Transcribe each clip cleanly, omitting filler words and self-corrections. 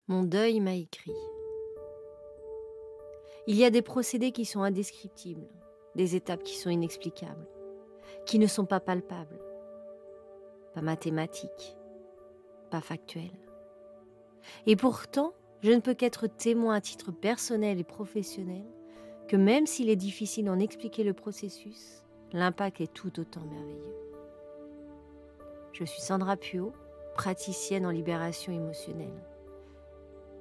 Mon deuil m'a écrit. Il y a des procédés qui sont indescriptibles, des étapes qui sont inexplicables, qui ne sont pas palpables, pas mathématiques, pas factuelles. Et pourtant, je ne peux qu'être témoin à titre personnel et professionnel que même s'il est difficile d'en expliquer le processus, l'impact est tout autant merveilleux. Je suis Sandra Puot, praticienne en libération émotionnelle.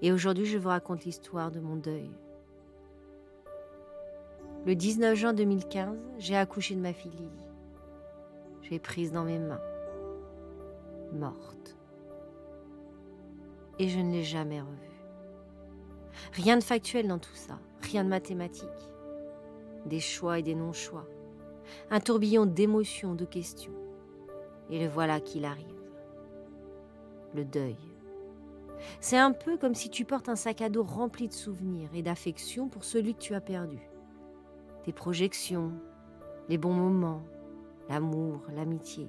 Et aujourd'hui, je vous raconte l'histoire de mon deuil. Le 19 juin 2015, j'ai accouché de ma fille Lily. Je l'ai prise dans mes mains, morte. Et je ne l'ai jamais revue. Rien de factuel dans tout ça, rien de mathématique. Des choix et des non-choix. Un tourbillon d'émotions, de questions. Et le voilà qu'il arrive. Le deuil. C'est un peu comme si tu portes un sac à dos rempli de souvenirs et d'affection pour celui que tu as perdu. Tes projections, les bons moments, l'amour, l'amitié.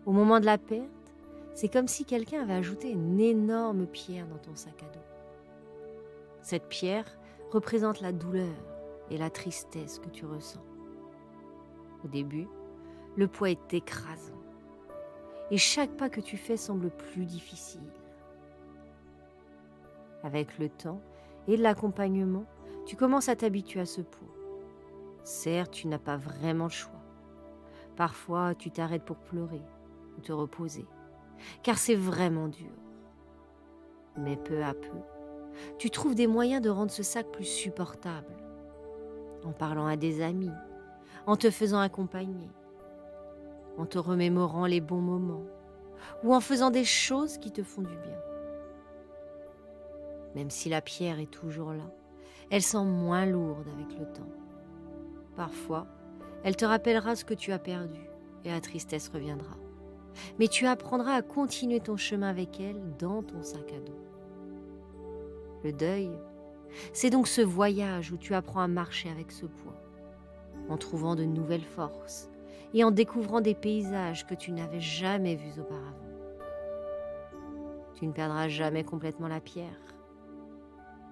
Au moment de la perte, c'est comme si quelqu'un avait ajouté une énorme pierre dans ton sac à dos. Cette pierre représente la douleur et la tristesse que tu ressens. Au début, le poids est écrasant et chaque pas que tu fais semble plus difficile. Avec le temps et de l'accompagnement, tu commences à t'habituer à ce poids. Certes, tu n'as pas vraiment le choix. Parfois, tu t'arrêtes pour pleurer ou te reposer, car c'est vraiment dur. Mais peu à peu, tu trouves des moyens de rendre ce sac plus supportable, en parlant à des amis, en te faisant accompagner, en te remémorant les bons moments, ou en faisant des choses qui te font du bien. Même si la pierre est toujours là, elle semble moins lourde avec le temps. Parfois, elle te rappellera ce que tu as perdu et la tristesse reviendra. Mais tu apprendras à continuer ton chemin avec elle dans ton sac à dos. Le deuil, c'est donc ce voyage où tu apprends à marcher avec ce poids, en trouvant de nouvelles forces et en découvrant des paysages que tu n'avais jamais vus auparavant. Tu ne perdras jamais complètement la pierre,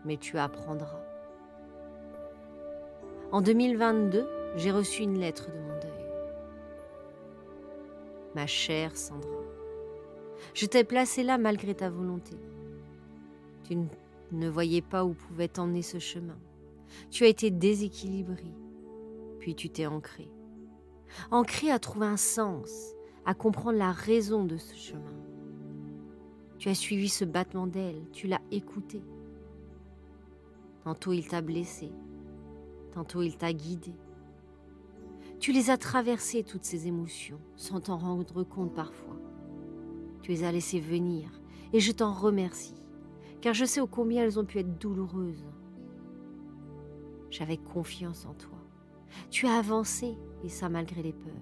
mais tu apprendras. En 2022, j'ai reçu une lettre de mon deuil. Ma chère Sandra, je t'ai placée là malgré ta volonté. Tu ne voyais pas où pouvait t'emmener ce chemin. Tu as été déséquilibrée, puis tu t'es ancrée. Ancrée à trouver un sens, à comprendre la raison de ce chemin. Tu as suivi ce battement d'ailes, tu l'as écouté. Tantôt il t'a blessé, tantôt il t'a guidé. Tu les as traversées, toutes ces émotions, sans t'en rendre compte parfois. Tu les as laissées venir, et je t'en remercie, car je sais ô combien elles ont pu être douloureuses. J'avais confiance en toi. Tu as avancé, et ça malgré les peurs.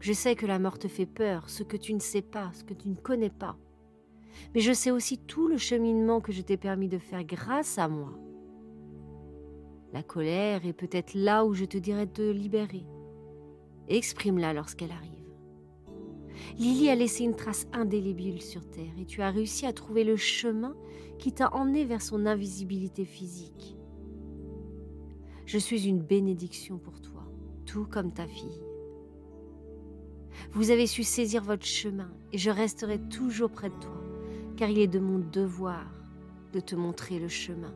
Je sais que la mort te fait peur, ce que tu ne sais pas, ce que tu ne connais pas. Mais je sais aussi tout le cheminement que je t'ai permis de faire grâce à moi. La colère est peut-être là où je te dirais de te libérer. Exprime-la lorsqu'elle arrive. Lily a laissé une trace indélébile sur terre et tu as réussi à trouver le chemin qui t'a emmené vers son invisibilité physique. Je suis une bénédiction pour toi, tout comme ta fille. Vous avez su saisir votre chemin et je resterai toujours près de toi, car il est de mon devoir de te montrer le chemin.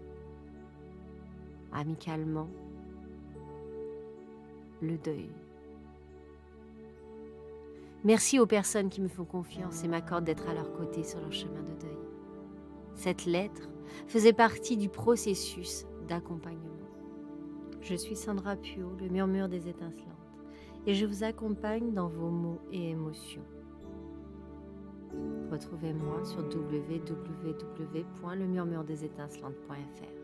Amicalement, le deuil. Merci aux personnes qui me font confiance et m'accordent d'être à leur côté sur leur chemin de deuil. Cette lettre faisait partie du processus d'accompagnement. Je suis Sandra Puot, le murmure des étincelantes, et je vous accompagne dans vos mots et émotions. Retrouvez-moi sur www.lemurmuredesétincelantes.fr.